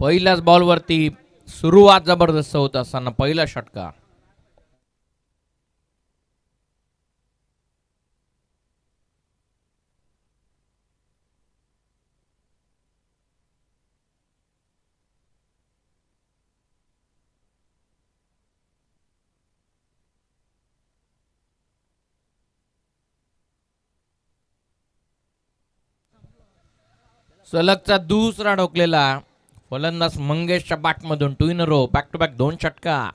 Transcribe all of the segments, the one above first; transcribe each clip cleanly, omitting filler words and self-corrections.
पहिल्याच बॉलवरती सुरुवात जबरदस्त होत असताना पहिला षटकार. सलगचा दुसरा ठोकलेला फलंदाज मंगेशच्या बॅटमधून 2 in a row, back to back 2 षटकार.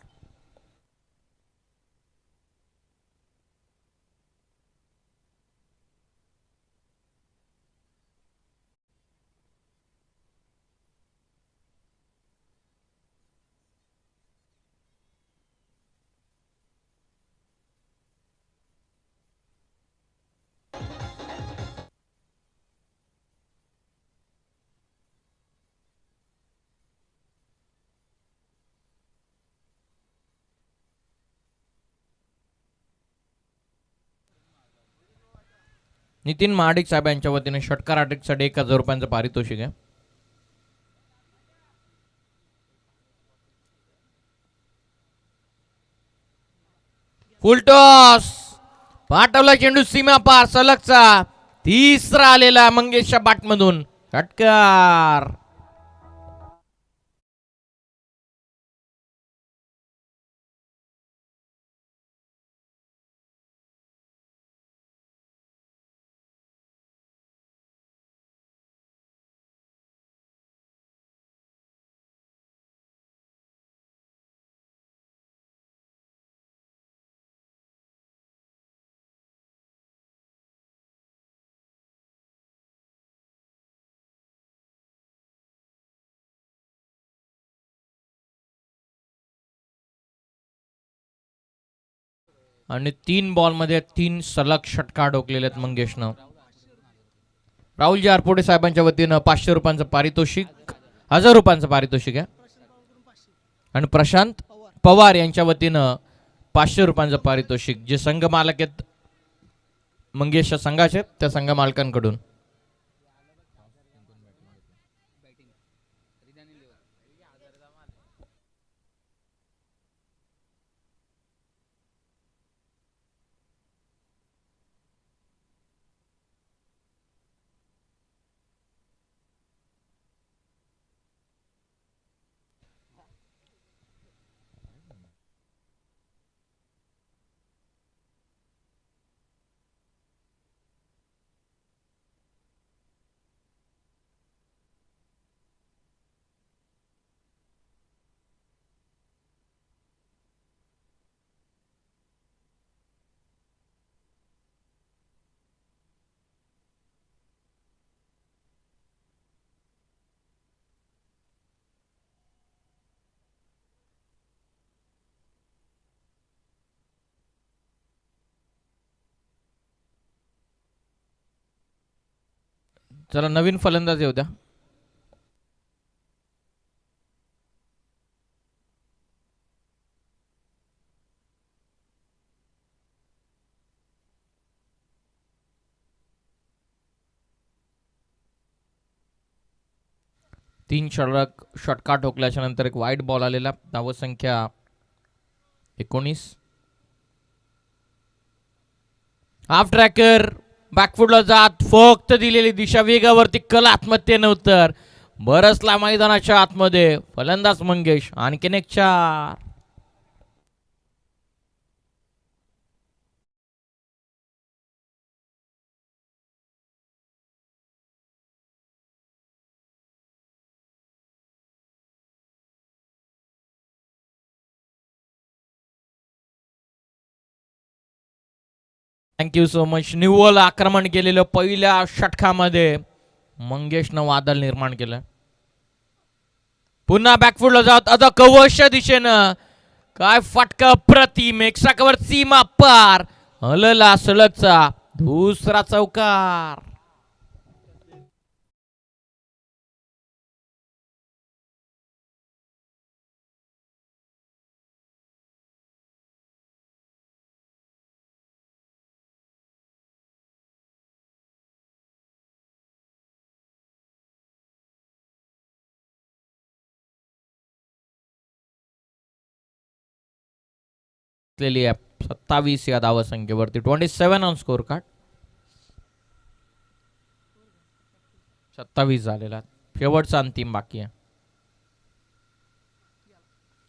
नितीन महाडिक साहेब यांच्या वतीने षटकार अटकसाठी 1,000 रुपयांचं पारितोषिक आहे. फुलटॉस पाठवला चेंडू सीमा पार. सलगचा तिसरा आलेला मंगेशच्या बॅटमधून षटकार. आणि 3 बॉलमध्ये 3 सलग षटकार ठोकलेले आहेत मंगेशनं. राहुलजी आरपोटे साहेबांच्या वतीनं 500 रुपयांचं पारितोषिक, 1,000 रुपयांचं पारितोषिक आहे. आणि प्रशांत पवार यांच्या वतीनं 500 रुपयांचं पारितोषिक, जे संघ मालक आहेत मंगेशच्या संघाचे, त्या संघ मालकांकडून. चला नवीन फलंदाज येऊ द्या. तीन षटकार ठोकल्याच्या नंतर एक वाईट बॉल आलेला. धावसंख्या 19. हाफ ट्रॅकर बॅकफुटला जात फक्त दिलेली दिशा वेगावरती कल आत्महत्येनं उत्तर. बरसला मैदानाच्या आतमध्ये फलंदाज मंगेश. आणखीन एक 4. Thank you so much. निव्वळ आक्रमण केलेलं पहिल्या षटकामध्ये मंगेशनं वादळ निर्माण केलं. पुन्हा बॅकफुटला जात आता कवच दिशेनं काय फटका प्रतिम. एकसाकावर सीमा पार. हलला सलगचा दुसरा चौकार. असलेली आहे 27 या धावा संख्येवरती. 27 ऑन स्कोर कार्ड. 27 झालेला. शेवटचा अंतिम बाकी आहे.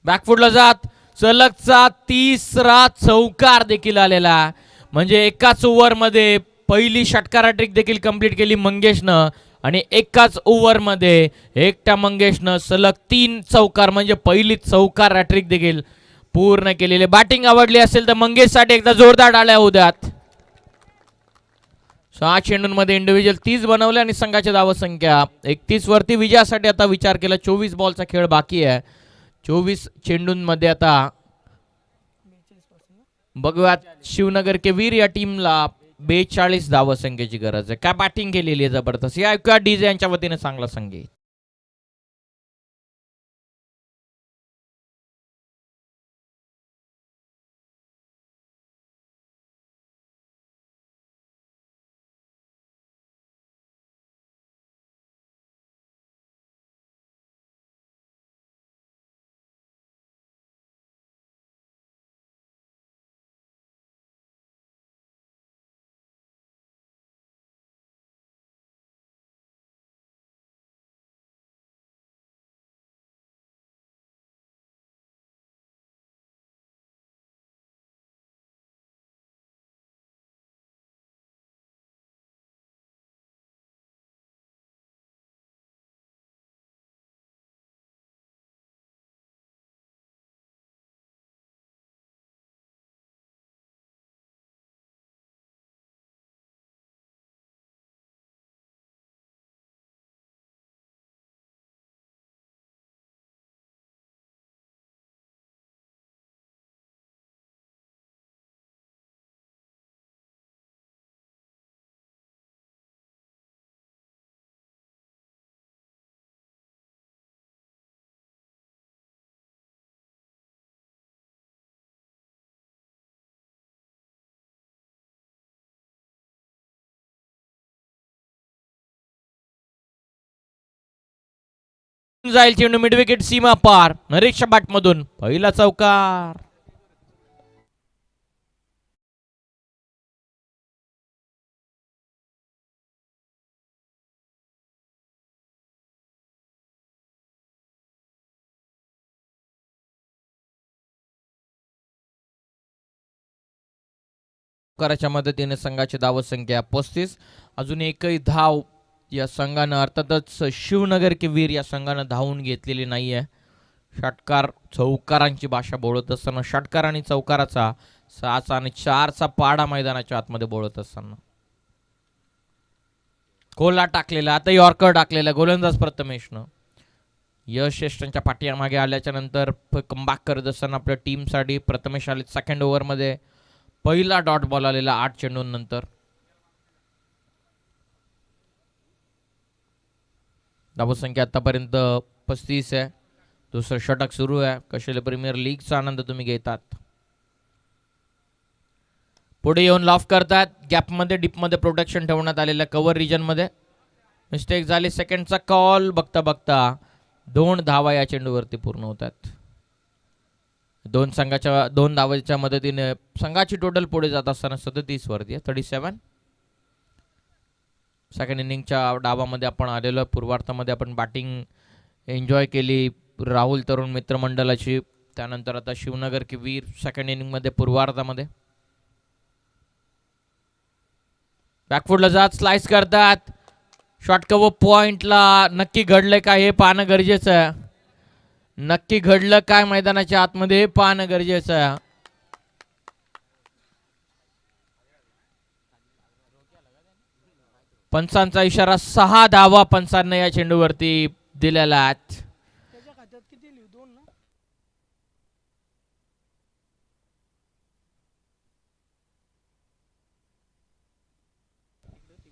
बॅकफुटला जात सलगचा तिसरा चौकार देखील आलेला. म्हणजे एकाच ओव्हरमध्ये पहिली षटकार हॅट्रिक देखील कंप्लीट केली मंगेशनं आणि एकाच ओव्हरमध्ये एकट्या मंगेशनं सलग 3 चौकार म्हणजे पहिली चौकार हॅट्रिक देखील पूर्ण केलेले. बॅटिंग आवडली असेल तर मंगेशसाठी एकदा जोरदार टाळ्या होऊ द्यात. 6 चेंडूंमध्ये इंडिव्हिज्युअल 30 बनवले आणि संघाची धावसंख्या 31 वरती. विजयासाठी आता विचार केला. 24 बॉलचा खेळ बाकी आहे. 24 चेंडूंमध्ये आता बघूयात. शिवनगर के वीर या टीमला 42 धावसंख्येची गरज आहे. काय बॅटिंग केलेली आहे जबरदस्त. या ऐकूया डीजे यांच्या वतीने चांगला संगीत. जाईल चेंडू मिड विकेट सीमा पार. नरेशच्या बॅटमधून पहिला चौकार. कराच्या मदतीने संघाची धावसंख्या 35. अजून एकही धाव या संघानं अर्थातच शिवनगर के वीर या संघानं धावून घेतलेली नाहीये. षटकार चौकारांची भाषा बोलत असताना षटकार आणि चौकाराचा 6 आणि 4चा पाडा मैदानाच्या आतमध्ये बोलत असताना कोला टाकलेला. आता यॉर्कर टाकलेला गोलंदाज प्रथमेशनं. यश श्रेष्ठांच्या पाठीमागे आल्याच्या नंतर कमबॅक करत असताना आपल्या टीमसाठी प्रथमेश आले. सेकंड ओव्हरमध्ये पहिला डॉट बॉल आलेला 8 चेंडूंनंतर. धावसंख्या आतापर्यंत 35 आहे. दुसरं षटक सुरू आहे. कशेले प्रीमियर लीगचा आनंद तुम्ही घेतात. पुढे येऊन लॉफ करतात. गॅपमध्ये डीपमध्ये प्रोटेक्शन ठेवण्यात आलेल्या कव्हर रिजनमध्ये मिस्टेक झाली. सेकंडचा कॉल. बघता बघता 2 धावा या चेंडूवरती पूर्ण होतात. 2 धावांच्या मदतीने संघाची टोटल पुढे जात असताना 37 वरती 37. सेकंड इनिंगच्या डावामध्ये आपण आलेलो. पूर्वार्धामध्ये आपण बॅटिंग एन्जॉय केली राहुल तरुण मित्रमंडळाची. त्यानंतर आता शिवनगर की वीर सेकंड इनिंगमध्ये पूर्वार्धामध्ये बॅकफुटला जात स्लाइस करतात. शॉर्ट कव्हर पॉइंटला नक्की घडलंय का हे पाहणं गरजेचं आहे. नक्की घडलं काय मैदानाच्या आतमध्ये हे पाहणं गरजेचं आहे. पंचांचा इशारा. 6 धावा पंचांना या चेंडूवरती दिलेला आहेत.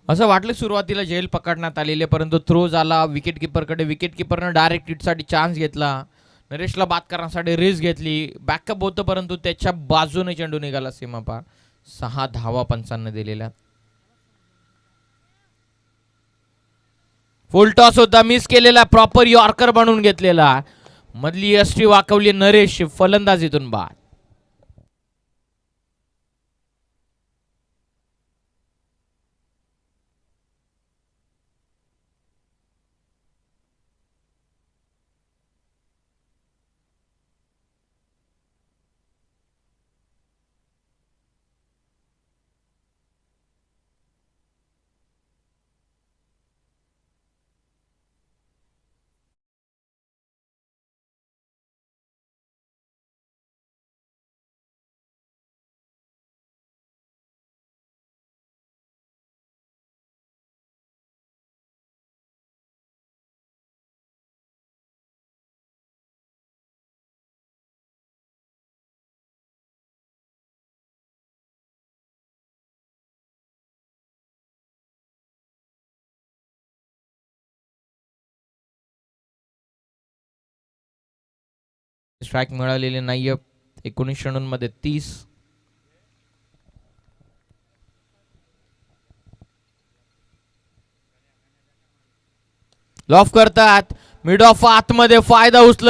असं वाटलं सुरुवातीला झेल पकडण्यात आलेले परंतु थ्रो झाला विकेट किपरकडे. विकेट किपरनं डायरेक्ट हिटसाठी चान्स घेतला. नरेशला बाद करण्यासाठी रिस्क घेतली. बॅकअप होतं परंतु त्याच्या बाजूने चेंडू निघाला सीमापार. 6 धावा पंचांना दिलेल्या. फुल टॉस होता मिस केलेला. प्रॉपर यॉर्कर बनवून घेतलेला. मधली यष्टी वाकवली. नरेश फलंदाजीतून बाद. स्ट्राईक मिळालेली नाहीये. 19 चेंडूंमध्ये 30. लॉफ करतात. मिड ऑफ आतमध्ये फायदा उचल.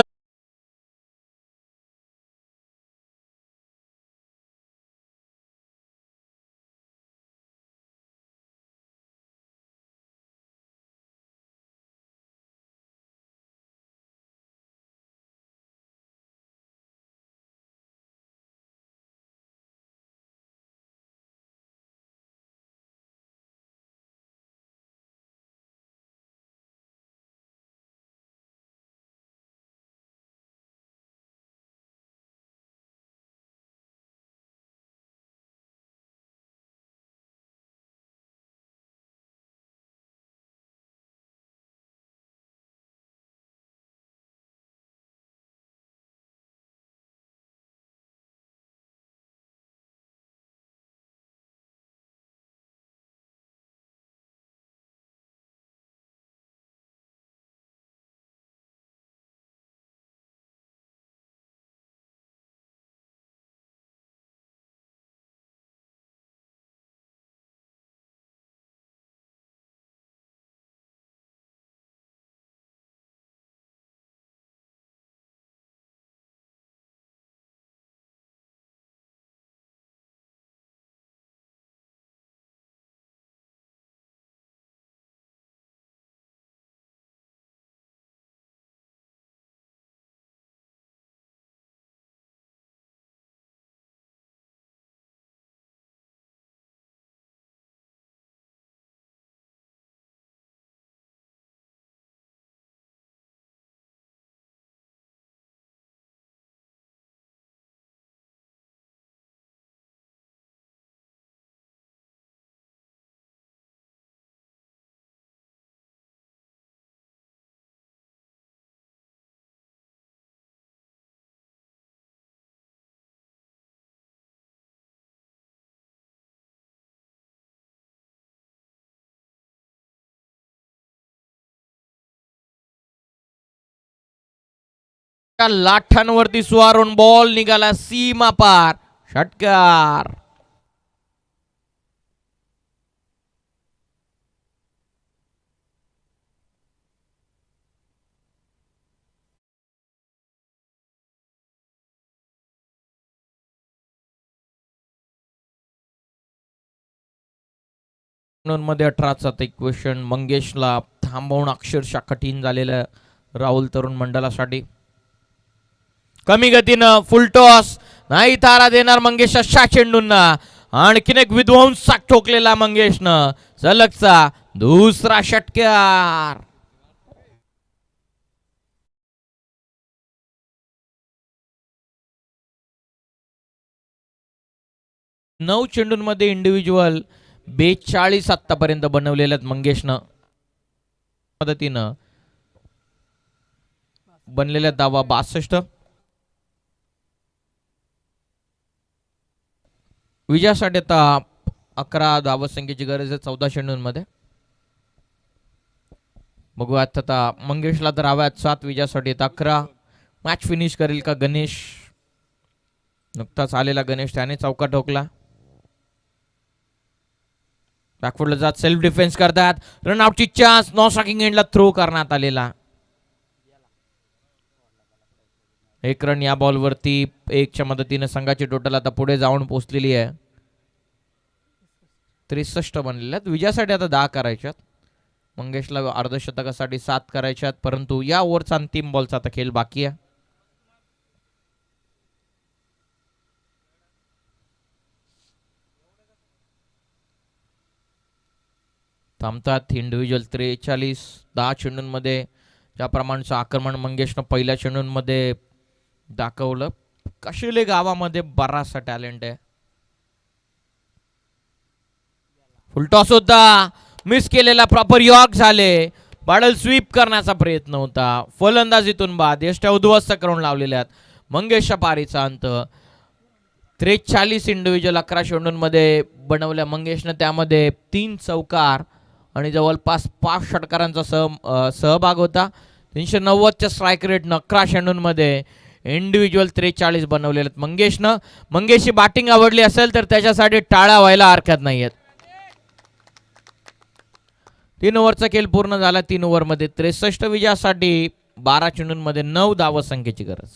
लाठांवरती स्वारून बॉल निघाला सीमा पार. षटकार. मध्ये 18चा क्वेश्चन मंगेशला थांबवणं अक्षरशः कठीण झालेलं राहुल तरुण मंडळासाठी. कमी गतीनं फुल टॉस नाही तारा देणार मंगेश अशा चेंडूंना. आणखीन एक विध्वंसक ठोकलेला मंगेशनं. सलगचा दुसरा षटकार. नऊ चेंडूंमध्ये इंडिव्हिज्युअल 42 आतापर्यंत बनवलेल्या मंगेशनं. मदतीनं बनलेल्या धावा 62. विजयासाठी आता 11 धावसंख्येची गरज आहे 14 चेंडूंमध्ये. बघूयात आता मंगेशला तर हव्यात 7 विजयासाठी 11. मॅच फिनिश करेल का गणेश. नुकताच आलेला गणेश त्याने चौका ठोकला. बॅकफुटला जात सेल्फ डिफेन्स करतात. रनआउटची चान्स. नो स्ट्रायकिंग एंडला थ्रो करण्यात आलेला. 1 रन या बॉलवरती 1च्या मदतीने संघाची टोटल आता पुढे जाऊन पोहोचलेली आहे. 63 बनलेल्या आहेत. विजयासाठी आता 10 करायच्यात. मंगेशला अर्धशतकासाठी 7 करायच्यात. परंतु या ओव्हरचा अंतिम बॉलचा आता खेळ बाकी आहे. थांबतात इंडिव्हिज्युअल 43. 10 चेंडूंमध्ये ज्या प्रमाणचं आक्रमण मंगेशनं पहिल्या चेंडूंमध्ये दाखवलं. कशिले गावामध्ये बराचसा टॅलेंट आहे. फुलटॉस होता. मिस केलेला. प्रॉपर यॉर्क झाले. बाडल स्वीप करण्याचा प्रयत्न होता. फलंदाजीतून बाद. यष्ट्या उद्ध्वस्त करून लावलेल्या मंगेशच्या पारीचा अंत. 43 इंडिव्हिज्युअल 11 चेंडूंमध्ये बनवल्या मंगेशनं. त्यामध्ये 3 चौकार आणि जवळपास 5 षटकारांचा सहभाग होता. 390च्या स्ट्राईक रेटनं 11 चेंडूंमध्ये इंडिव्हिज्युअल 43 बनवलेले आहेत मंगेशनं. मंगेशची बॅटिंग आवडली असेल तर त्याच्यासाठी टाळ्या व्हायला हरकत नाहीयेत. 3 ओव्हरचा खेळ पूर्ण झाला. 3 ओव्हरमध्ये 63 विजयासाठी 12 चेंडूंमध्ये 9 धावसंख्येची गरज.